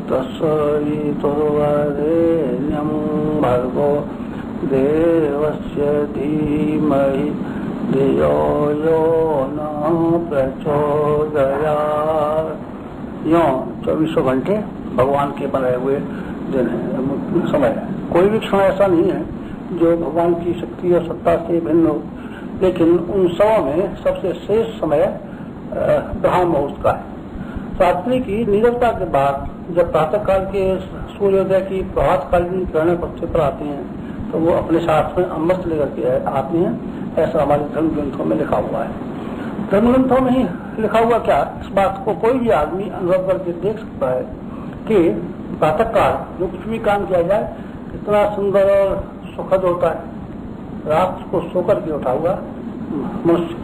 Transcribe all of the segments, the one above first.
तस्सवितुर्वरेण्यं भर्गो देवस्य धीमहि धियो यो न प्रचोदयात्। यों 24 घंटे भगवान के बनाए हुए दिन है, समय है। कोई भी क्षण ऐसा नहीं है जो भगवान की शक्ति और सत्ता से भिन्न हो, लेकिन उन सबों में सबसे श्रेष्ठ समय ब्रह्म मुहूर्त का है। रात्रि की नीरवता के बाद जब प्रातः काल के सूर्योदय की प्रभात कालीन किरणें पृथ्वी पर आती हैं तो वो अपने साथ में अमृत लेकर के आती हैं। ऐसा हमारे धर्म ग्रंथों में लिखा हुआ है। धर्म ग्रंथों में ही लिखा हुआ क्या, इस बात को कोई भी आदमी अनुभव करके देख सकता है कि प्रातः काल जो कुछ भी काम किया जाए कितना सुंदर और सुखद होता है। रात को सोकर के उठा हुआ मनुष्य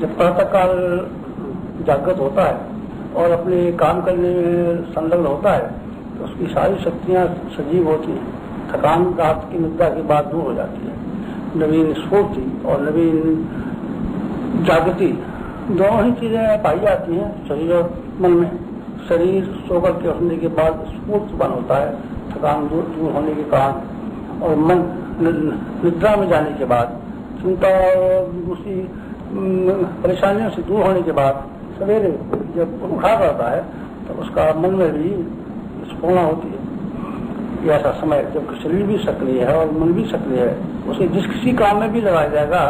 जब प्रातः काल जागृत होता है और अपने काम करने में संलग्न होता है तो उसकी सारी शक्तियां सजीव होती हैं। थकान रात की निद्रा के बाद दूर हो जाती है। नवीन स्फूर्ति और नवीन जागृति दोनों ही चीजें पाई जाती हैं शरीर और मन में। शरीर सोकर के उठने के बाद स्फूर्तिवान होता है थकान दूर होने के कारण, और मन निद्रा में जाने के बाद चिंता और दूसरी परेशानियों से दूर होने के बाद सवेरे जब उठा करता है तो उसका मन में भी स्फूर्णा होती है। ऐसा समय जब शरीर भी सक्रिय है और मन भी सक्रिय है, उसे जिस किसी काम में भी लगाया जाएगा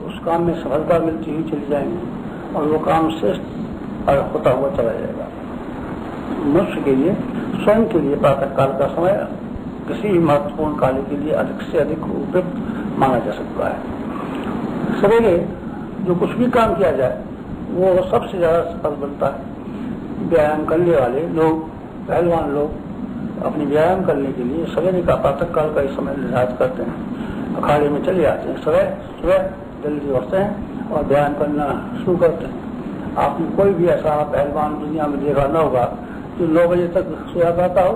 उस काम में सफलता मिलती हुई चली जाएगी और वो काम श्रेष्ठ होता हुआ चला जाएगा। मनुष्य के लिए स्वयं के लिए प्रातः काल का समय किसी भी महत्वपूर्ण कार्य के लिए अधिक से अधिक उपयुक्त माना जा सकता है। सवेरे जो कुछ भी काम किया जाए वो सबसे ज्यादा सफल बनता है। व्यायाम करने वाले लोग, पहलवान लोग अपनी व्यायाम करने के लिए सवेरे का प्रातः काल का ही समय निर्धारित करते हैं। अखाड़े में चले आते हैं, सुबह जल्दी उठते हैं और व्यायाम करना शुरू करते हैं। आपने कोई भी ऐसा पहलवान दुनिया में देखा न होगा जो 9 बजे तक सोया करता हो,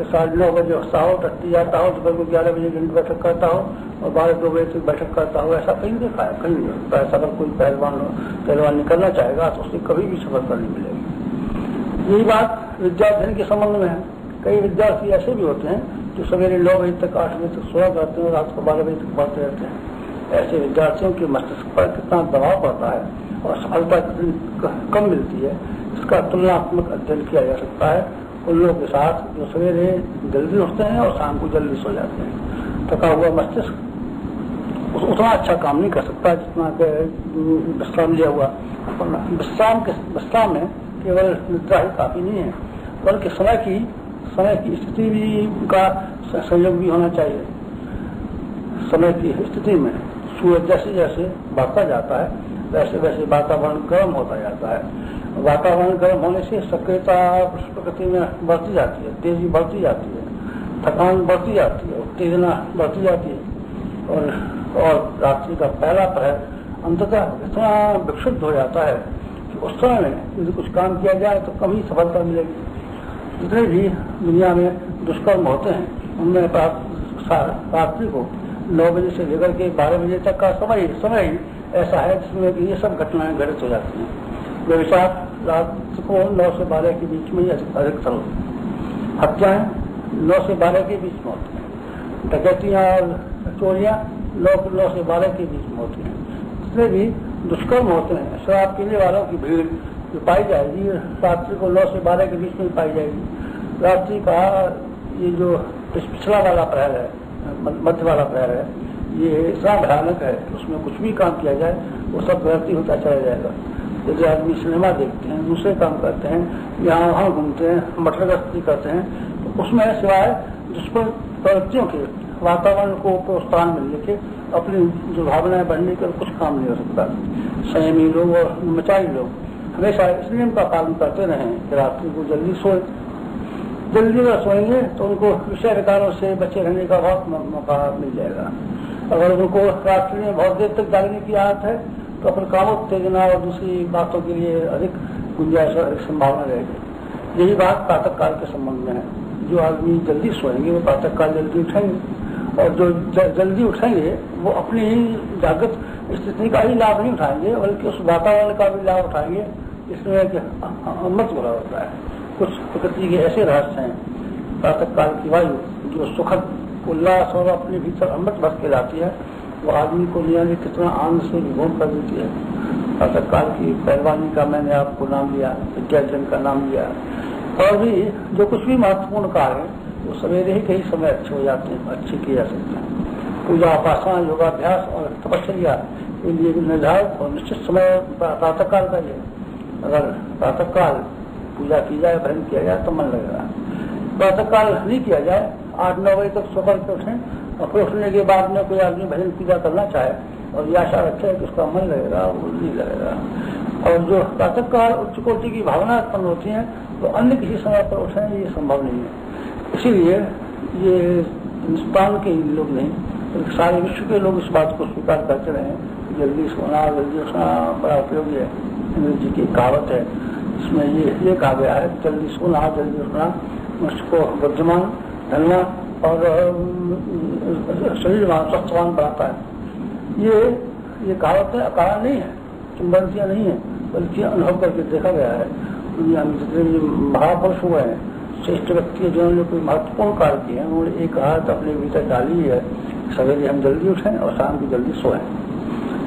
9:30 बजे उठता हो, टट्टी जाता हो, दोपहर को 11 बजे घंटे बैठक करता हो और 12-2 बजे तक बैठक करता हो। ऐसा कहीं देखा है? कहीं नहीं। तो ऐसा अगर कोई पहलवान निकलना चाहेगा तो उससे कभी भी सफलता नहीं मिलेगी। यही बात विद्यार्थी के संबंध में है। कई विद्यार्थी ऐसे भी होते हैं जो सवेरे 9 बजे तक 8 बजे तक सोया करते हैं और रात को 12 बजे तक पढ़ते रहते हैं। ऐसे विद्यार्थियों के मस्तिष्क पर कितना दबाव पड़ता है और सफलता कितनी कम मिलती है, इसका तुलनात्मक अध्ययन किया जा सकता है उन लोगों के साथ जो सवेरे जल्दी उठते हैं और शाम को जल्दी सो जाते हैं। थका हुआ मस्तिष्क उतना अच्छा काम नहीं कर सकता जितना विश्राम लिया हुआ। विश्राम में केवल निद्रा ही काफी नहीं है, बल्कि समय की स्थिति भी का सहयोग भी होना चाहिए। समय की स्थिति में सूरज जैसे जैसे बढ़ता जाता है वैसे वैसे वातावरण गर्म होता जाता है। वातावरण गर्म होने से सक्रियता प्रकृति में बढ़ती जाती है, तेजी बढ़ती जाती है, थकान बढ़ती जाती है, उत्तेजना बढ़ती जाती है और रात्रि का पहला प्रहर अंततः इतना विक्षुब्ध हो जाता है कि उस समय में यदि कुछ काम किया जाए तो कम ही सफलता मिलेगी। जितने भी दुनिया में दुष्कर्म होते हैं उनमें रात्रि को 9 बजे से लेकर के 12 बजे तक का समय ही ऐसा है जिसमें कि ये सब घटनाएं घटित हो जाती हैं। व्यभिचार रात को 9 से 12 के बीच में ही अधिकतर होती है। हत्याएं 9 से 12 के बीच में होती हैं। डकैतियां और चोरियां 9 से 12 के बीच में होती हैं। जितने भी दुष्कर्म होते हैं, शराब पीने वालों की भीड़ जो पाई जाएगी रात्रि को 9 से 12 के बीच में पाई जाएगी। रात्रि का ये जो पिछला वाला प्रहर है, मध्य वाला प्रहर है, ये इतना भयानक है कि उसमें कुछ भी काम किया जाए वो सब गलती होता चला जाएगा। यदि आदमी सिनेमा देखते हैं, दूसरे काम करते हैं, यहाँ वहाँ घूमते हैं, मटर गश्ती करते हैं, तो उसमें सिवाय दुष्प्रवृत्तियों के वातावरण को प्रोत्साहन मिलने के अपनी जो भावनाएं बढ़ने के कुछ काम नहीं हो सकता। संयमी लोग और ब्रह्मचारी लोग हमेशा इस नियम का पालन करते रहे कि रात्रि को जल्दी सोए। जल्दी अगर सोएंगे तो उनको विषय विकारों से बचे रहने का बहुत मौका मिल जाएगा। अगर उनको रात्रि में बहुत देर तक जागने की आदत है तो अपने कामोत्तेजना और दूसरी बातों के लिए अधिक गुंजाइश और अधिक संभावना रहेगी। यही बात प्रातः काल के संबंध में है। जो आदमी जल्दी सोएंगे वो प्रातः काल जल्दी उठेंगे और जो जल्दी उठेंगे वो अपनी ही जागृत स्थिति का ही लाभ नहीं उठाएंगे बल्कि उस वातावरण का भी लाभ उठाएंगे इसमें अमृत भरा होता है। कुछ प्रकृति के ऐसे रहस्य हैं, प्रातः काल की वायु जो सुखद उल्लास और अपने भीतर अमृत भर के लाती है, वो आदमी को नियमित कितना आनंद से विभोर कर देती है। प्रातः काल की पहलवानी का मैंने आपको नाम लिया, विद्यार्जन का नाम लिया, और भी जो कुछ भी महत्वपूर्ण कार्य है वो सवेरे ही कई समय अच्छे हो जाते हैं, अच्छे किए जा सकते हैं। पूजा उपासना योगाभ्यास और तपस्या के लिए निर्धारित और निश्चित समय प्रातःकाल का ही है। अगर प्रातःकाल पूजा की जाए, भजन किया जाए तो मन लगेगा। प्रातःकाल नहीं किया जाए, 8-9 बजे तक सोकर के उठें और फिर उठने के बाद में कोई आदमी भजन पूजा करना चाहे और ये आशा रखे कि उसका मन लगेगा, वो नहीं लगेगा। और जो प्रातःकाल उच्च कोटि की भावना उत्पन्न होती है तो अन्य किसी समय पर उठें ये संभव नहीं है। इसीलिए ये हिंदुस्तान के ही लोग नहीं, तो सारे विश्व के लोग इस बात को स्वीकार करते रहे कि जल्दी सोना जल्दी उठना बड़ा उपयोगी है। अंग्रेजी की कहावत है, इसमें ये कहा गया है जल्दी सोना जल्दी उठना मनुष्य को बुद्धिमान, धनवान और शरीरवान स्वस्थवान बनाता है। ये कहावतें अकारण नहीं है, किंवदंतियां नहीं है, बल्कि अनुभव करके देखा गया है। दुनिया में जितने भी महापुरुष हुए हैं, श्रेष्ठ व्यक्ति जिन्होंने कोई महत्वपूर्ण कार्य किए हैं, उन्होंने एक आदत अपने भीतर डाली है, सवेरे हम जल्दी उठें और शाम को जल्दी सोएं।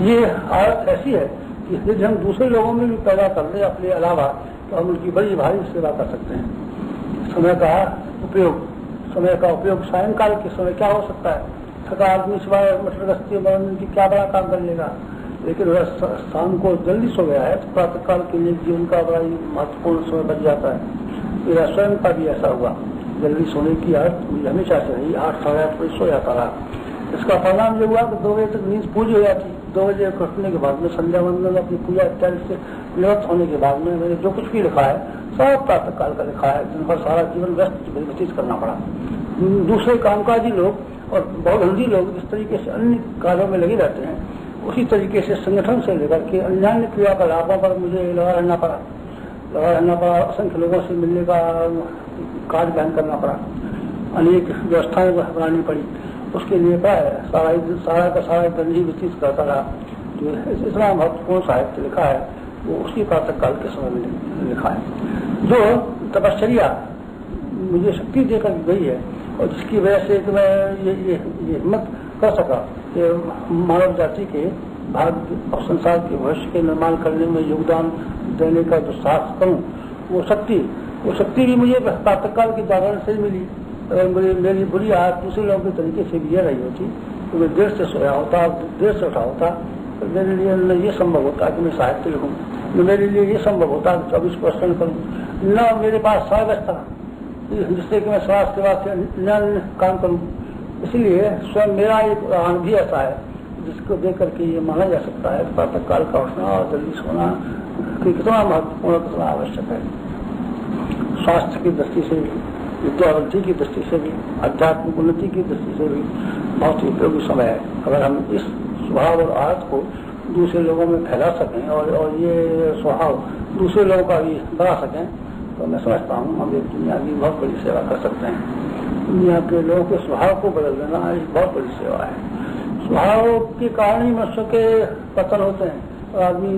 ये आदत ऐसी है कि यदि हम दूसरे लोगों में भी पैदा कर दें अपने अलावा, तो हम उनकी बड़ी भारी सेवा कर सकते हैं। समय का उपयोग सायंकाल के समय क्या हो सकता है? थका आदमी सिवाय मटर गस्ती मनोरंजन की क्या बड़ा काम कर लेगा, लेकिन वह शाम को जल्दी सो गया है तो प्रातःकाल के लिए जीवन का बड़ा ही महत्वपूर्ण समय बच जाता है। मेरा स्वयं का भी ऐसा हुआ, जल्दी सोने की आदत मुझे हमेशा से रही, 8-8:30 बजे सो जाता रहा। इसका परिणाम ये हुआ कि 2 बजे तक नींद पूरी हो जाती। 2 बजे उठने के बाद में संध्या वंदन अपनी पूजा इत्यादि से निवृत्त होने के बाद में मैंने जो कुछ भी लिखा है सब प्रातःकाल का लिखा है, जिन पर सारा जीवन व्यतीत करना पड़ा। दूसरे कामकाजी लोग और बहुत जल्दी लोग जिस तरीके से अन्य कार्यों में लगे रहते हैं, उसी तरीके से संगठन से लेकर के अन्य क्रियाकलापों पर मुझे लगा रहना पड़ा। असंख्य लोगों से मिलने का कार्य बहन करना पड़ा, अनेक व्यवस्थाएं बनानी पड़ी। उसके लिए सारा का सारा दिन ही व्यतीत करता रहा। जो इतना महत्वपूर्ण साहित्य लिखा है वो उसी प्रातःकाल के समय में लिखा है। जो तपश्चर्या मुझे शक्ति देकर गई है और जिसकी वजह से मैं ये हिम्मत कर सका कि मानव जाति के भाग्य और संसार के भविष्य के निर्माण करने में योगदान देने का जो साहस करूं, वो शक्ति भी मुझे प्रातःकाल के जागरण से मिली। अगर मेरी बुरी आदत दूसरे लोगों के तरीके से भी रही होती तो मैं देर से सोया होता, देर से उठा होता, तो मेरे लिए न ये संभव होता कि मैं साहित्य लिखूं, न मेरे लिए ये संभव होता कि 24 क्वेश्चन करूं, न मेरे पास समय बचता जिससे कि मैं समाज सेवा से अन्य काम करूं। इसलिए स्वयं मेरा एक उदाहरण भी ऐसा है जिसको देख करके ये माना जा सकता है प्रातःकाल का उठना और जल्दी सोना कितना महत्वपूर्ण, कितना आवश्यक है। स्वास्थ्य की दृष्टि से भी, विद्यावृद्धि की दृष्टि से भी, आध्यात्मिक उन्नति की दृष्टि से भी बहुत ही उपयोगी समय है। अगर हम इस स्वभाव और आदत को दूसरे लोगों में फैला सकें और ये स्वभाव दूसरे लोगों का भी बढ़ा सकें तो मैं समझता हूँ हम एक दुनिया की बहुत बड़ी सेवा कर सकते हैं। दुनिया के लोगों के स्वभाव को बदल देना एक बहुत बड़ी सेवा है। स्वभाव के कारण ही मनुष्य के पतन होते हैं और आदमी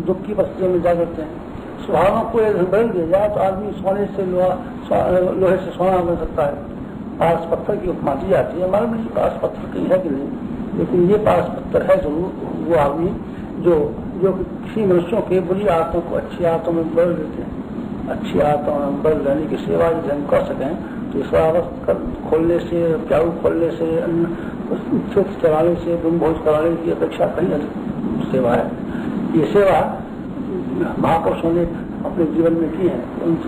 दुख की परिस्थितियों में जा करते हैं। स्वभावों को बदल दिया जाए तो आदमी सोने से लोहे से सोना बन सकता है। पारस पत्थर की उपमा दी जाती है, हमारे में पारस पत्थर कहीं है कि नहीं, लेकिन ये पारस पत्थर है जरूर वो आदमी जो किसी मनुष्यों के बुरी आदतों को अच्छी आदतों में बदल देते हैं। अच्छी आदतों में बदल देने की सेवा यदि हम कर सकें तो इस खोलने से, प्याऊ खोलने से, चलाने से, गुम भोज कराने की अपेक्षा कहीं अधिक सेवा है। ये सेवा महापुरुषों ने अपने जीवन में की है।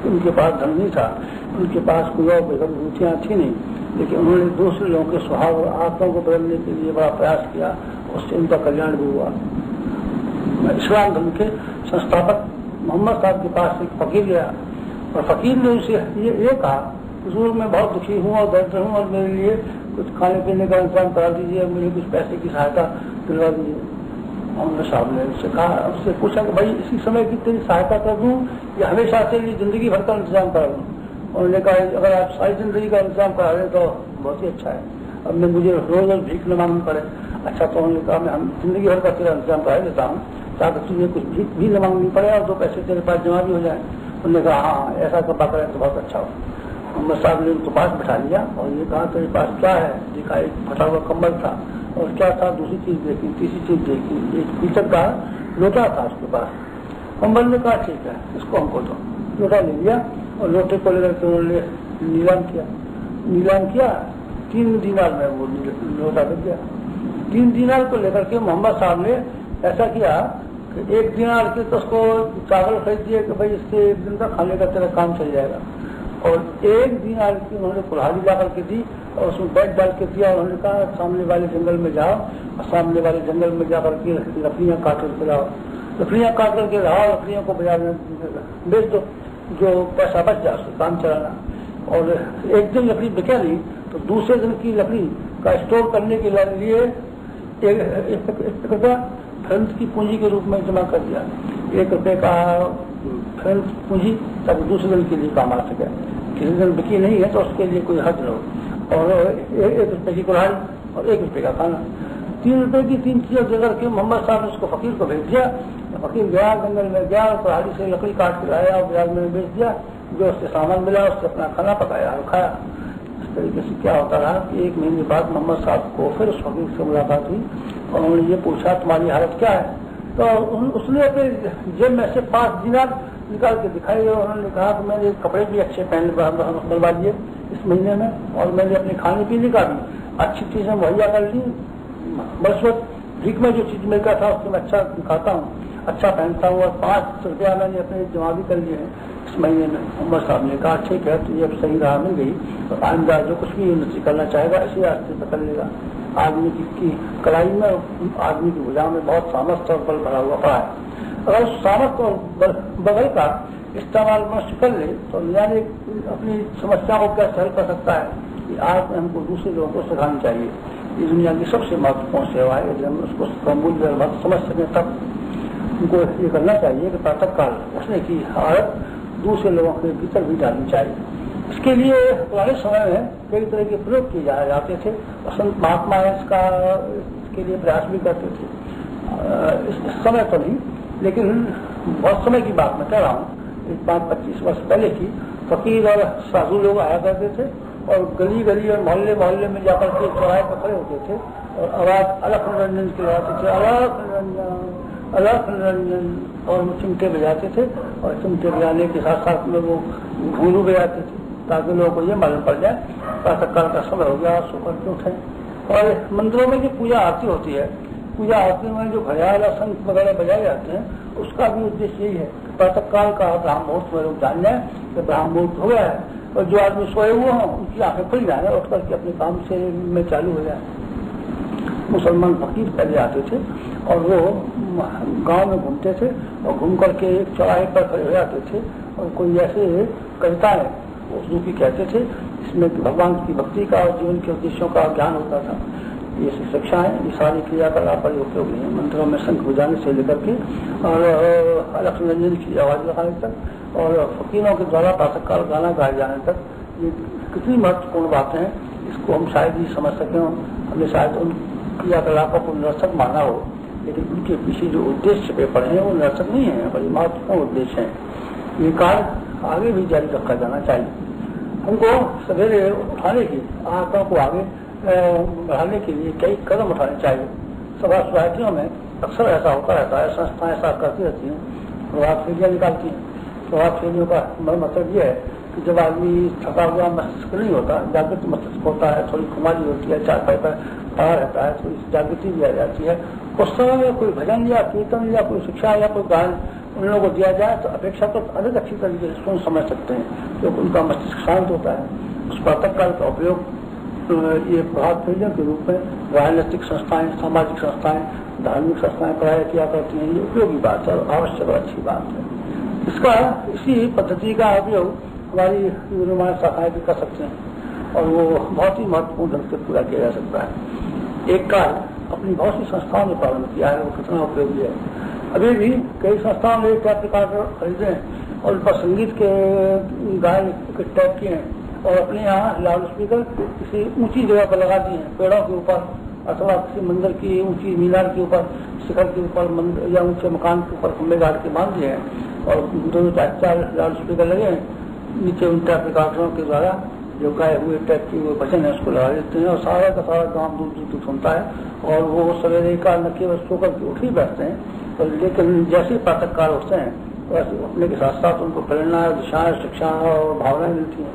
उनके पास धन नहीं था, उनके पास कोई और विभूतियां थी नहीं, लेकिन उन्होंने दूसरे लोगों के स्वभाव और आत्माओं को बदलने के लिए बड़ा प्रयास किया, उससे उनका कल्याण भी हुआ। इस्लाम धर्म के संस्थापक मोहम्मद साहब के पास एक फकीर गया और फकीर ने उसे ये कहा, हुजूर मैं बहुत दुखी हूँ और दर्द हूँ और मेरे लिए कुछ खाने पीने का इंतजाम करा दीजिए और मुझे कुछ पैसे की सहायता दिलवा दीजिए। मोहम्मद साहब ने उससे कहा, उससे पूछा कि भाई इसी समय की तेरी सहायता कर दूं या हमेशा तेरी जिंदगी भर का इंतजाम करा दूं? उन्होंने कहा अगर आप सारी जिंदगी का इंतजाम करा दें तो बहुत ही अच्छा है, अब मैं मुझे रोज रोज भीख न मांगनी पड़े। अच्छा, तो उन्होंने कहा मैं जिंदगी भर का तेरा इंतजाम करा देता हूँ ताकि तुझे कुछ भीख भी न मांगनी पड़े और 2 पैसे तेरे पास जमा भी हो जाए। उन्होंने कहा हाँ ऐसा कृपा करें तो बहुत अच्छा हो। मोहम्मद साहब ने उनको पास बिठा लिया और ये कहा तेरे पास क्या है? देखा एक फटा हुआ कम्बल था और क्या था, दूसरी चीज देखी, तीसरी चीज देखी, एक पीतल का लोटा था उसके पास। कम्बल ने कहा ठीक है इसको हमको दो। लोटा ले लिया और लोटे को लेकर के उन्होंने नीलाम किया 3 दिनार में वो लोटा बिक गया। 3 दिनार को लेकर के मोहम्मद साहब ने ऐसा किया कि 1 दिनार के तो उसको चावल खरीद दिए कि भाई इससे 1 दिन का खाने का तेरा काम चल जाएगा, और 1 दिनार की उन्होंने कुल्हाड़ी ला करके दी और उसमें बैठ डाल के दिया। उन्होंने कहा सामने वाले जंगल में जाओ और सामने वाले जंगल में जाकर के लकड़ियां काट करके लाओ, लकड़ियां काट करके लाओ, लकड़ियों को बाजार में बेच दो, जो पैसा बच जाए उससे काम चलाना। और एक दिन लकड़ी बिके नहीं तो दूसरे दिन की लकड़ी का स्टोर करने के लिए 1 रुपया फ्रेंच की पूंजी के रूप में जमा कर दिया। 1 रुपये का फ्रेंच पूंजी ताकि दूसरे दिन के लिए काम आ सके। किसी दिन बिकी नहीं है तो उसके लिए कोई हद न हो। और 1 रुपये की कुल्हाड़ी और 1 रुपये का खाना, 3 रुपये की 3 चीजें देकर के मोहम्मद साहब ने उसको फकीर को भेज दिया। फकीर गया जंगल में गया और कुल्हाड़ी से लकड़ी काट के लाया और बाजार में बेच दिया। जो उससे सामान मिला उससे अपना खाना पकाया और खाया। इस तरीके से क्या होता रहा कि 1 महीने बाद मोहम्मद साहब को फिर उस फकीर से मुलाकात हुई और उन्होंने ये पूछा तुम्हारी हालत क्या है? तो उसने अपने जेब में से 5 दिनार निकाल के दिखाई और उन्होंने कहा कि मैंने कपड़े भी अच्छे बनवा लिए इस महीने में और मैंने अपने खाने पीने का भी अच्छी चीजें मुहैया कर ली। बरसवत भीख में जो चीज मिलता था उससे मैं अच्छा खाता हूँ, अच्छा पहनता हूँ और 5 रुपया मैंने अपने जमा भी कर लिए हैं इस महीने में। मोहम्मद साहब ने कहा ठीक है तो ये अब सही राह मिल गई तो आइंदा जो कुछ भी उन्नति करना चाहेगा इसी रास्ते पर कर लेगा। आदमी की कलाई में, आदमी की भुजा में बहुत सामर्थ्य और बल भरा हुआ पड़ा है। अगर उस सामर्थ्य और बल का इस्तेमाल मनुष्य कर ले तो यानी अपनी समस्या को कैसे हल कर सकता है कि आज हमको दूसरे लोगों को सिखानी चाहिए। ये दुनिया की सबसे महत्वपूर्ण सेवा है। यदि हम उसको मूल्य समझ सकें तब उनको ये करना चाहिए कि प्रातः काल उठने की आदत दूसरे लोगों के भीतर भी डालनी चाहिए। इसके लिए पुराने समय में कई तरह के प्रयोग किए जाते थे और संत महात्मा इसके लिए प्रयास भी करते थे। इस समय तो नहीं लेकिन बहुत समय की बात मैं कह रहा हूँ, 25 वर्ष पहले की। फकीर और साधु लोग आया करते थे और गली गली और मोहल्ले मोहल्ले में जाकर के चौराहे पर खड़े होते थे और आवाज अलख निरंजन की लगाते थे, अलख निरंजन अलख निरंजन, और चिमटे बजाते थे और चिमटे बजाने के साथ साथ में वो घुंघरू बजाते थे ताकि लोगों को ये मालूम पड़ जाए प्रातःकाल का समय हो गया, सोकर के उठे। और मंदिरों में जो पूजा आरती होती है, पूजा आरती में जो घड़ियाल और शंख वगैरह बजाए जाते हैं उसका भी उद्देश्य यही है कि प्रातःकाल का ब्राह्म मुहूर्त में लोग जान जाए कि ब्राह्म मुहूर्त हो गया है और जो आदमी सोए हुए हों उनकी आंखें खुल जाए उठ करके अपने काम से में चालू हो जाए। मुसलमान फकीर पहले आते थे और वो गांव में घूमते थे और घूम करके एक चौराहे पर खड़े हो जाते थे और कोई ऐसे कविताएं उर्दू की कहते थे इसमें भगवान की भक्ति का और जीवन के उद्देश्यों का ज्ञान होता था। ये शिक्षाएं ये सारी क्रियाकलाप बड़ी उपयोगी है। मंत्रों में शंख बजाने से लेकर के और अलख निरंजन की आवाज लगाने तक और फकीरों के द्वारा प्रातःकाल गाना गाए जाने तक ये कितनी महत्वपूर्ण बातें हैं इसको हम शायद ही समझ सकें। हमने शायद उन क्रियाकलापों को निरर्थक माना हो लेकिन उनके पीछे जो उद्देश्य पे पड़े हैं वो निरर्थक नहीं है, बड़ी महत्वपूर्ण उद्देश्य है। ये कार्य आगे भी जारी रखा जाना चाहिए। हमको सवेरे उठाने की आदतों को आगे बढ़ाने के लिए कई कदम उठाने चाहिए। सभा सोसाइटियों में अक्सर ऐसा होता रहता है, संस्थाएं ऐसा करती रहती हैं, प्रभात फेरियां निकालती हैं। प्रभात फेरियों का मतलब यह है कि जब आदमी थका हुआ मस्तिष्क नहीं होता, जागृत मस्तिष्क होता है, थोड़ी खुमारी होती है, चारपाई पर पड़ा रहता है, थोड़ी जागृति भी आ जाती है, उस समय कोई भजन या कीर्तन या कोई शिक्षा या कोई गान उन लोगों को दिया जाए तो अपेक्षा तो अधिक अच्छी तरीके से सुन समझ सकते हैं क्योंकि उनका मस्तिष्क शांत होता है। उस प्रातःकाल का उपयोग ये प्रभात फेरियों के रूप में राजनीतिक संस्थाएं, सामाजिक संस्थाएं, धार्मिक संस्थाएं पढ़ाया किया करती हैं। ये उपयोगी बात है और आवश्यक और अच्छी बात है। इसका इसी पद्धति का उपयोग हमारी निर्माण शाखाएं भी कर सकते हैं और वो बहुत ही महत्वपूर्ण ढंग से पूरा किया जा सकता है। एक कार्य अपनी बहुत सी संस्थाओं ने प्रारंभ किया है, वो कितना उपयोगी है। अभी भी कई संस्थाओं ने टैप रिकॉर्डर खरीदे हैं और उन पर संगीत के गायन के टैप किए हैं और अपने यहाँ लाउड स्पीकर किसी ऊंची जगह पर लगा दिए हैं, पेड़ों के ऊपर अथवा किसी मंदिर की ऊंची मीनार के ऊपर, शिखर के ऊपर या ऊंचे मकान के ऊपर खंभे गाड़ के बांध दिए हैं और 2-4 लाउड स्पीकर लगे हैं, नीचे उन टैप रिकॉर्डरों के द्वारा जो गाए हुए टैप की वो भजन है उसको लगा देते हैं और सारा का सारा गाँव दूर दूर तक सुनता है। और वो सवेरे का न केवल सोकर के उठ ही बैठते हैं, तो लेकिन जैसे प्रातः काल उठते हैं वैसे उठने के साथ साथ उनको प्रेरणा, दिशाएं, शिक्षा और भावनाएं मिलती हैं।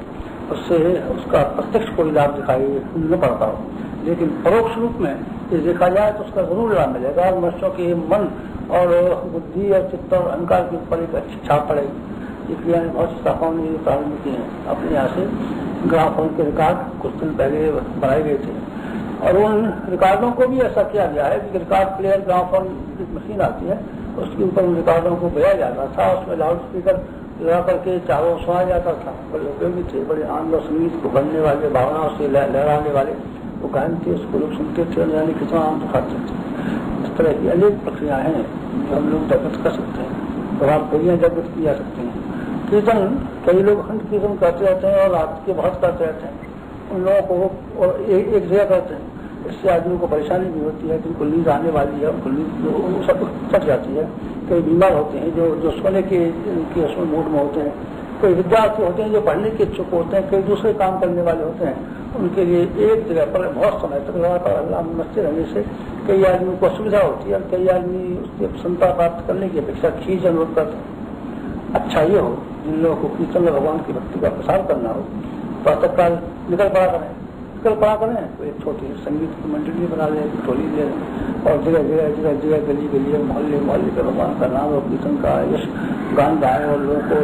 उससे उसका प्रत्यक्ष कोई लाभ दिखाई न पड़ता हो, लेकिन परोक्ष रूप में ये देखा जाए तो उसका जरूर लाभ मिलेगा। मनुष्यों के मन और बुद्धि और चित्त और अहंकार के ऊपर एक अच्छी छाप पड़ेगी। ये क्रिया बहुत सी शाखाओं ने प्रारंभ की हैं। अपने यहाँ से ग्रामोफोन के रिकॉर्ड कुछ दिन पहले बनाए गए थे और उन रिकॉर्डों को भी ऐसा किया गया है कि रिकॉर्ड प्लेयर ग्रामोफोन मशीन आती है, उसके ऊपर उन रिकॉर्डों को बजाया जाता था। उसमें लाउड स्पीकर लगा करके चारों सुना जाता था। बड़े उपयोगी थे, बड़े आनंद और संगीत को गढ़ने वाले, भावनाओं से लहराने वाले वो गायन थे, उसको लोग सुनते थे, जाने कितना आनंद उठाते थे। इस तरह की अनेक प्रक्रियाएं हैं जो हम लोग जागृत कर सकते हैं, प्रभाव क्रियाएं जागृत की जा सकती हैं। कीर्तन कई लोग खंड कीर्तन करते रहते हैं और रात के बहुत करते रहते हैं। उन लोगों को और एक जगह करते हैं, इससे आदमी को परेशानी भी होती है, जिनको नींद आने वाली है उनको नींद सब चट जाती है। कई बीमार होते हैं जो सोने के उसमें मूड में होते हैं, कई विद्यार्थी होते हैं जो पढ़ने के इच्छुक होते हैं, कई दूसरे काम करने वाले होते हैं। उनके लिए एक जगह पर बहुत समय तक लगातार अल्लाह में मस्ती रहने से कई आदमी को असुविधा होती है, कई आदमी उससे प्रसन्नता प्राप्त करने की अपेक्षा खींच अनुरोध करते हैं। अच्छा ये हो जिन लोगों को कीर्तन में भगवान की भक्ति का प्रसार करना हो, प्रातःकाल निकल पड़ा करें, तो एक छोटी संगीत की मंडली बना लें, टोली ले और जगह जगह जगह जगह गली गली मोहल्ले मोहल्ले पे भगवान का नाम और कीर्तन का यश गान गाए और लोगों को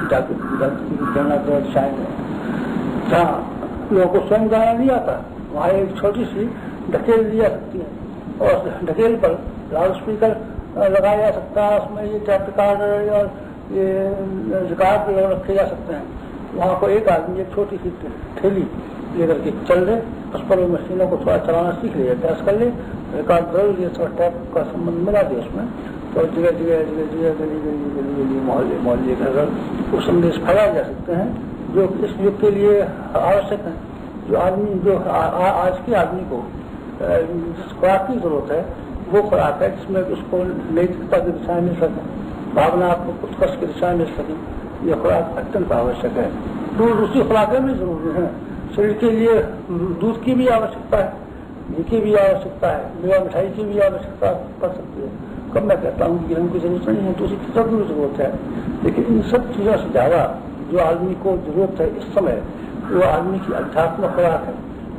जागृति की प्रेरणा दें, दिशाएं दें। जहाँ लोगों को स्वयं गाना नहीं आता वहाँ एक छोटी सी ढकेल दी जा सकती है और ढकेल पर लाउड स्पीकर लगाया जा सकता है। उसमें ये टैप रिकॉर्डर और ये रिकॉर्ड रखे जा सकते हैं। वहाँ को एक आदमी एक छोटी सी थैली लेकर के चल रहे, उस पर मशीनों को थोड़ा चलाना सीख ले, अभ्यास कर ले, रिकॉर्ड बदल दिए, थोड़ा टैप का संबंध मिला दिया उसमें, तो जगह जगह जगह जगह गली गली गली गली मोहल्ले मोहल्ले घर वो संदेश फैलाए जा सकते हैं जो इस युग के लिए आवश्यक है। जो आदमी जो आज के आदमी को जिस खुराक की जरूरत है वो खुराक है जिसमें उसको नैतिकता की दिशा मिल सके, भावनात्मक उत्कर्ष की दिशा मिल सके। यह खुराक अत्यंत आवश्यक है। दूसरी खुराकें भी जरूरी है। शरीर के लिए दूध की भी आवश्यकता है, घी की भी आवश्यकता है, मेवा मिठाई की भी आवश्यकता पड़ सकती है। कब मैं कहता हूँ कि गेहूं की जरूरत नहीं है, तो उसकी सब भी जरूरत है। लेकिन इन सब चीजों से ज्यादा जो आदमी को जरूरत है इस समय वो आदमी की अध्यात्म खुराक है।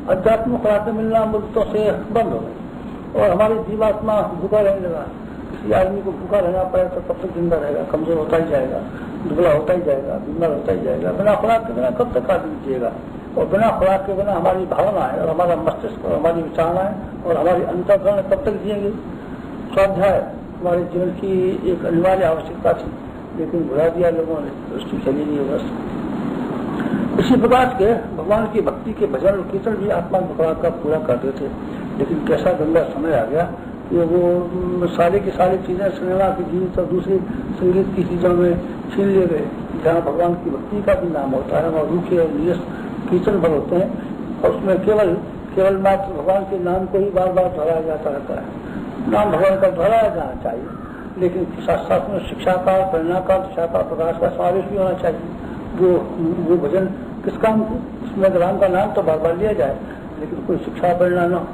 अध्यात्म खुराकें मिलना मृतों से बंद हो गई और हमारी जीवात्मा भूखा रहने लगा। किसी आदमी को भूखा रहना पड़े तो कब तक जिंदा रहेगा, कमजोर होता ही जाएगा, दुबला होता ही जाएगा, बीमार होता ही जाएगा। बिना खुराक के बिना कब तक आदमी जिएगा? और बिना खुराक के बिना हमारी भावना है और हमारा मस्तिष्क और हमारी विचारणाएं और हमारी अंतःकरण कब तक जिएंगे? स्वाध्याय हमारे जीवन की एक अनिवार्य आवश्यकता थी, लेकिन भुला दिया लोगों ने, दृष्टि चली गई बस। इसी प्रकार के भगवान की भक्ति के भजन और कीर्तन भी आत्मा की खुराक का पूरा करते थे। लेकिन कैसा गंदा समय आ गया कि वो सारी की सारी चीजें सिनेमा की गीत और दूसरी संगीत की चीजों में छीन लिए गए। जहाँ भगवान की भक्ति का भी नाम होता है और रूखे और नीरस कीर्तन भर होते हैं और उसमें केवल मात्र भगवान के नाम को ही बार बार दोहराया जाता रहता है। नाम भगवान का दोहराया जाना चाहिए, लेकिन साथ साथ में शिक्षा का, प्रेरणा का, दिशा का, प्रकाश का समावेश भी होना चाहिए। वो भजन किस काम को, उसमें राम का नाम तो बार बार लिया जाए लेकिन कोई शिक्षा प्रेरणा न हो।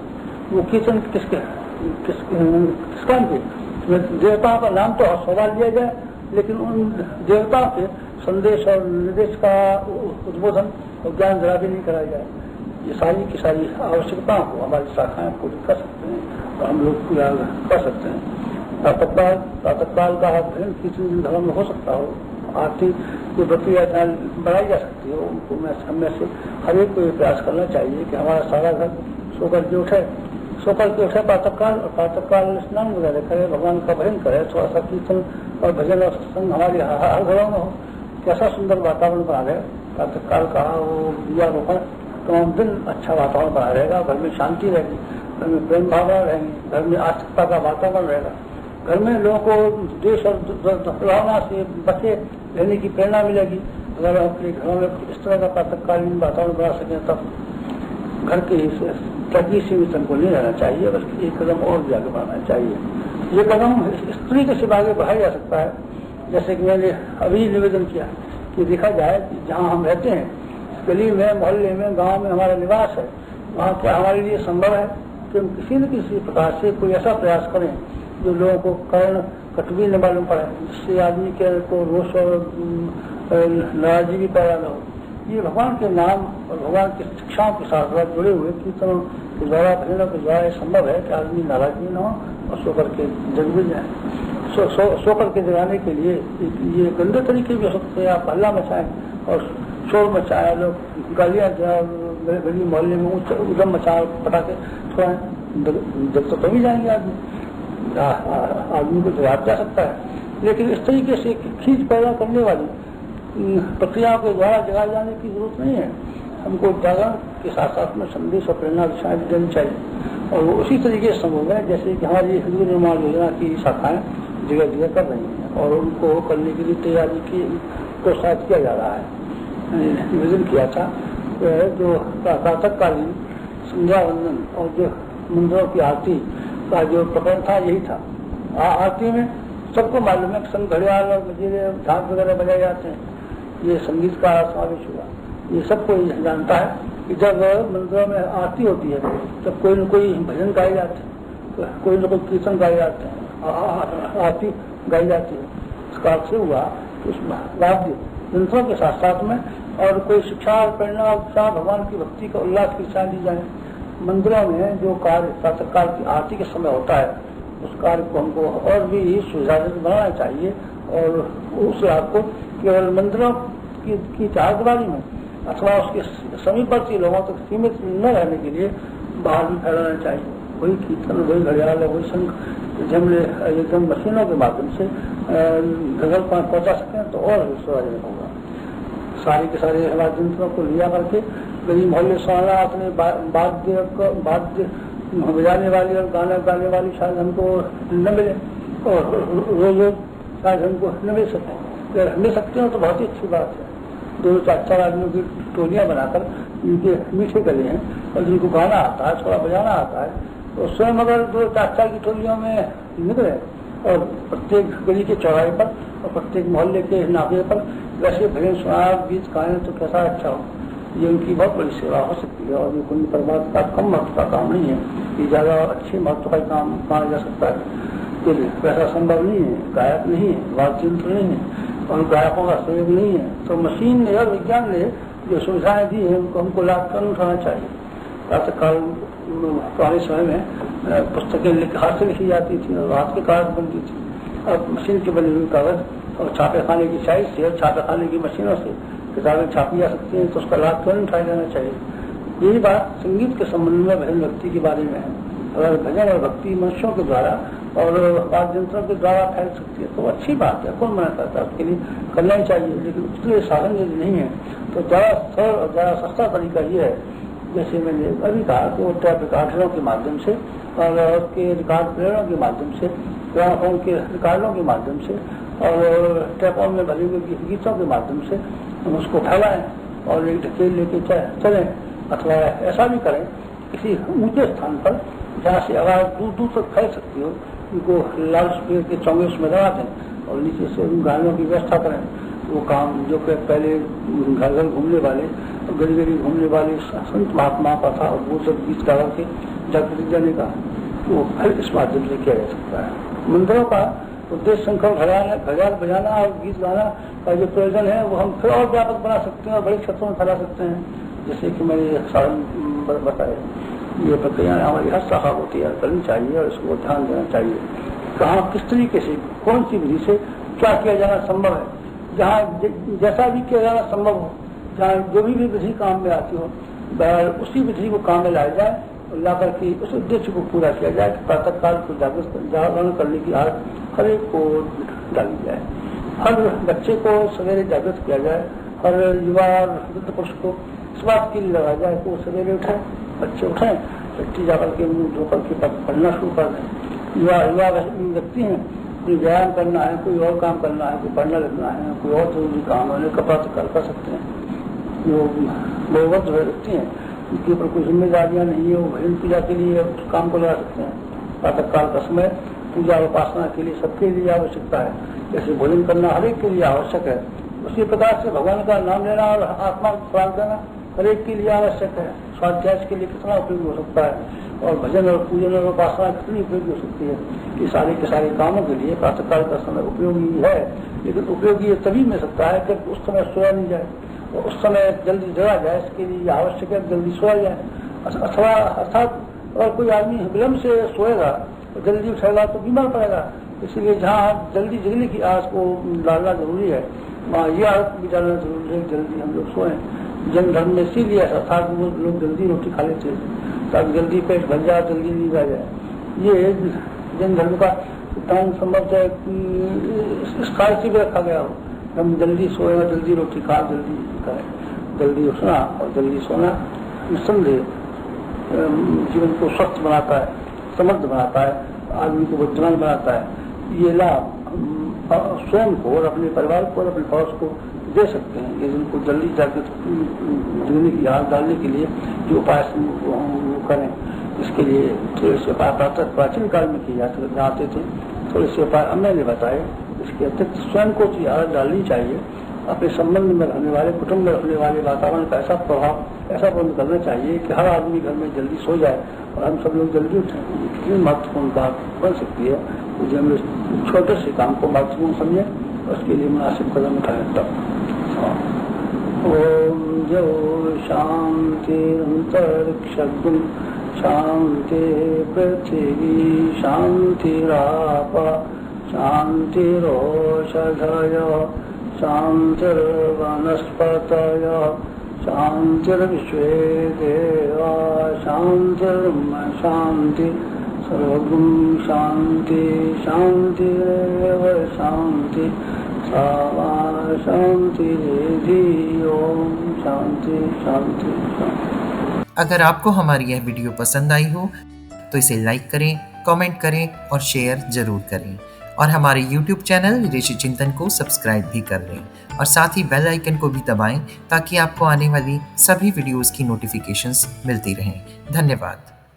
वो कीर्तन किस काम के? देवताओं का नाम तो सवाल लिया जाए लेकिन उन देवताओं के संदेश और निर्देश का उद्बोधन और ज्ञान जरा भी नहीं कराया जाए। ये सारी की सारी आवश्यकताओं को हमारी शाखाएं पूरी कर सकते हैं और हम लोग पूरा कर सकते हैं। प्रातःकाल का भजन कीर्तन धर्म में हो सकता हो, आरती की प्रक्रिया बढ़ाई जा सकती है। उनको हम में से हर एक को ये प्रयास करना चाहिए कि हमारा सारा घर सोकर के उठे प्रातःकाल स्नान वगैरह करे, भगवान का भजन करे, थोड़ा सा कीर्तन और भजन और सत्संग हमारे हर घरों में हो। कैसा सुंदर वातावरण बना रहे प्रातःकाल का वो दिया रोपण, तमाम दिन अच्छा वातावरण बना रहेगा। घर में शांति रहेगी, घर में प्रेम भावना रहेगी, घर में आस्तिकता का वातावरण रहेगा, घर में लोगों को देश और दुर्भावना से बचे रहने की प्रेरणा मिलेगी। अगर अपने घरों में इस तरह का प्रातःकालीन वातावरण बना सकें तब घर के तर्जी से भी तन को नहीं रहना चाहिए, बल्कि एक कदम और भी आगे बढ़ाना चाहिए। ये कदम स्त्री के सिवा आगे बढ़ाया जा सकता है जैसे कि मैंने अभी निवेदन किया कि देखा जाए कि जहाँ हम रहते हैं, गली में, मोहल्ले में, गांव में हमारा निवास है, वहाँ क्या हमारे लिए संभव है कि हम किसी न किसी प्रकार से कोई ऐसा प्रयास करें जो लोगों को कारण कटवी न मालूम पड़े, जिससे आदमी के को रोष और नाराजगी भी पैदा न हो। ये भगवान के नाम और भगवान की शिक्षाओं के साथ साथ जुड़े हुए कीर्तनों के द्वारा, भजनों के द्वारा संभव है कि आदमी नाराज भी न हो और सो करके जग भी जाए। सो करके जगाने के लिए ये गंदे तरीके भी हो सकते हैं। आप हल्ला मचाएं और शोर मचाएं, लोग गालियां गली मोहल्ले में उदम मचाएं, पटाखे छोड़ाएं, जब तो भी जाएंगे आदमी को जवाब जा सकता है। लेकिन इस तरीके से खींच पैदा करने वाली प्रक्रियाओं के द्वारा जगाए जाने की जरूरत नहीं है। हमको जागरण के साथ साथ में संदेश और प्रेरणा दिशाएं देनी चाहिए और वो उसी तरीके से संभव है जैसे कि हमारी हिंदू निर्माण योजना की शाखाएं जगह जगह कर रही हैं और उनको करने के लिए तैयारी की प्रोत्साहित किया जा रहा है। निवेदन किया था जो प्रातःकालीन संध्या वंदन और जो मंदिरों की आरती का जो प्रकरण था यही था। आरती में सबको मालूम है संग घड़ियाल और मजीरे ढाक वगैरह बजाए जाते हैं, ये संगीत का समावेश हुआ। ये सबको जानता है कि जब मंदिरों में आरती होती है तब कोई न कोई भजन गाए जाते हैं, कोई न कोई कीर्तन गाए जाते हैं, आरती गाई जाती है। इसका अर्थ से हुआ उस वाद्य यंत्रों के साथ साथ में और कोई शिक्षा और प्रेरणा और उत्साह भगवान की भक्ति का उल्लास की शिक्षा दी जाए। मंदिरों में जो कार्य प्रातःकाल की आरती के समय होता है उस कार्य को हमको और भी सुविधाजनक बनाना चाहिए और उस लाभ को केवल मंदिरों की चारदीवारी में अथवा उसके समीपवर्ती लोगों तक सीमित न रहने के लिए बाहर भी फैलाना चाहिए। वही कीर्तन, वही घड़ियाल, वही संघ जमले एकदम मशीनों के माध्यम से घर पहुंचा सकें तो और सुविधाजनक होगा। सारे के सारे वाद्य यंत्रों को लिया करके गली मोहल्ले सारा अपने वाद्य बजाने वाली और गाना गाने वाली शायद हमको न मिले और रोज रोज शायद हमको न मिल सके। अगर मिल सकते हो तो बहुत ही अच्छी बात है। 2-4 आदमियों की टोलियां बनाकर इनके मीठे गले हैं और जिनको गाना आता है, थोड़ा बजाना आता है, तो स्वयं अगर 2-4 की टोलियों में निकले और प्रत्येक गली के चौराहे पर और प्रत्येक मोहल्ले के नाके पर वैसे भजन सुना गीत गाएं तो कैसा अच्छा हो। ये उनकी बहुत बड़ी सेवा हो सकती है और ये कोई परमात्मा का कम महत्व का काम नहीं है, ये ज्यादा अच्छे महत्व का काम माना जा सकता है। तो वैसा संभव नहीं है, गायक नहीं है, वाद्य यंत्र नहीं है और गायकों का सहयोग नहीं है, तो मशीन ने और विज्ञान ने जो सुविधाएं दी है उनको हमको लाभ कर उठाना चाहिए। प्रातःकाल पुराने समय में पुस्तकें हाथ से लिखी जाती थी और हाथ के कागज बनती थी। अब मशीन के बने हुए कागज और छापे खाने की साइज से और छापे खाने की मशीनों से किताबें छापी जा सकती हैं, तो उसका लाभ क्यों नहीं उठाया जाना चाहिए। यही बात संगीत के संबंध में भजन भक्ति के बारे में है। अगर भजन और भक्ति मनुष्यों के द्वारा और वाद्य यंत्रों के द्वारा फैल सकती है तो अच्छी बात है, कौन मना करता है, उसके लिए करना ही चाहिए। लेकिन उसके लिए साधन यदि नहीं है तो ज़्यादा सरल और ज़्यादा सस्ता तरीका ये है, जैसे मैंने अभी कहा कि वो टैप रिकॉर्डरों के माध्यम से और उसके रिकॉर्ड प्लेयरों के माध्यम से, ग्रामोफोन के रिकॉर्डरों के माध्यम से और टैपों में भरे हुए गीतों के माध्यम से हम उसको फैलाएं और एक ढकेल लेके चलें, अथवा ऐसा भी करें किसी ऊंचे स्थान पर जहाँ से आवाज दूर दूर तक फैल सकती हो, उनको लाउड स्पीकर के चौंगे उसमें लगा दें और नीचे से उन गाड़ियों की व्यवस्था करें। वो काम जो पहले घर घर घूमने वाले और गली गली घूमने वाले संत महात्मा का था और वो सब गीत गा के जागृति देने का, वो फिर इस माध्यम से किया जा सकता है। मंदिरों का उद्देश्य संख्या घड़ियाल बजाना और गीत गाना का जो प्रयोजन है वो हम फिर और व्यापक बना सकते हैं और बड़े क्षेत्रों में फैला सकते हैं। जैसे कि मैंने साधन बताया, ये प्रक्रिया हमारी हर शाखा को तैयार करनी चाहिए और इसको ध्यान देना चाहिए। कहाँ किस तरीके से कौन सी विधि से क्या किया जाना संभव है, जहाँ जैसा भी किया जाना संभव हो, जहाँ जो भी विधि काम में आती हो उसी विधि को काम में लाया जाए और ला करके उस उद्देश्य को पूरा किया जाए कि प्रातःकाल को जागरण करने की आदत हर एक को डाली जाए, हर बच्चे को सवेरे जागृत किया जाए, हर युवा और वृद्ध पुरुष को इस बात के लिए लगाया जाए कि वो सवेरे उठे, बच्चे उठें, बच्चे जाकर के मुंह धोकर के पढ़ना शुरू कर दें। युवा व्यक्ति हैं, कोई व्यायाम करना है, कोई और काम करना है, कोई पढ़ना लिखना है, कोई और जरूरी काम है, उन्हें प्रातःकाल कर सकते हैं। जो वयोवृद्ध व्यक्ति हैं उनके ऊपर कोई जिम्मेदारियां नहीं है, वो भजन पूजा के लिए उस काम को लगा सकते हैं। प्रातःकाल का समय पूजा उपासना के लिए सबके लिए आवश्यकता है, जैसे भोजन करना हर एक के लिए आवश्यक है, उसी प्रकार से भगवान का नाम लेना और आत्मा को खुराक देना हर एक के लिए आवश्यक है। स्वाध्याय के लिए कितना उपयोगी हो सकता है, और भजन और पूजन और उपासना कितनी उपयोगी हो सकती है। कि सारे के सारे कामों के लिए प्रातःकाल का समय उपयोगी है, लेकिन उपयोगी तभी मिल सकता है जब उस समय सोया नहीं जाए, और उस समय जल्दी जगा जाए। इसके लिए आवश्यक है जल्दी सोया जाए। अथवा अर्थात अगर कोई आदमी विलम्ब से सोएगा तो जल्दी उठेगा तो बीमार पड़ेगा। इसलिए जहाँ जल्दी जगने की आदत को डालना जरूरी है, वहाँ ये आदत भी डालना जरूरी है, जल्दी हम लोग सोएं। जन धर्म में इसीलिए ऐसा था कि वो लोग जल्दी रोटी खा लेते ताकि जल्दी पेट भर जाए, जल्दी नींद आ जाए। ये जन धर्म का सिद्धांत संभव है इस कार्य से भी रखा गया हो, हम जल्दी सोएगा, जल्दी रोटी खा, जल्दी खाए। जल्दी उठना और जल्दी सोना निस्संदेह जीवन को स्वस्थ बनाता है, समृद्ध बनाता है, आदमी को बुद्धिमान बनाता है। ये लाभ स्वयं को और अपने परिवार को और अपने पड़ोस को दे सकते हैं। ये जिनको जल्दी जागृत जीने की आदत डालने के लिए जो उपाय करें, इसके लिए थोड़े से उपाय प्राचीन काल में किए जाते थे, थोड़े से उपाय अब मैंने बताए। इसके अतिरिक्त स्वयं को आदत डालनी चाहिए। अपने संबंध में रहने वाले, कुटुंब में रहने वाले वातावरण का ऐसा प्रभाव ऐसा बंद करना चाहिए कि हर आदमी घर में जल्दी सो जाए और हम सब लोग जल्दी उठें। कितनी महत्वपूर्ण बात बन सकती है, मुझे हम छोटे से काम को महत्वपूर्ण समझे, उसके लिए मुनासिब कदम उठाए। तब ओम जो शांति अंतरिक्षं शांति पृथ्वी शांतिराप शांतिरोषधय शांतिर्वनस्पतय शांतिर्विश्वे देवा शांतिर्ब्रह्म शांति सर्वगुण शांति शांतिरेव शांति सावा शांति ओम शांति शांति शांति। अगर आपको हमारी यह वीडियो पसंद आई हो तो इसे लाइक करें, कमेंट करें और शेयर जरूर करें, और हमारे YouTube चैनल ऋषि चिंतन को सब्सक्राइब भी कर लें, और साथ ही बेल आइकन को भी दबाएं ताकि आपको आने वाली सभी वीडियोस की नोटिफिकेशंस मिलती रहें। धन्यवाद।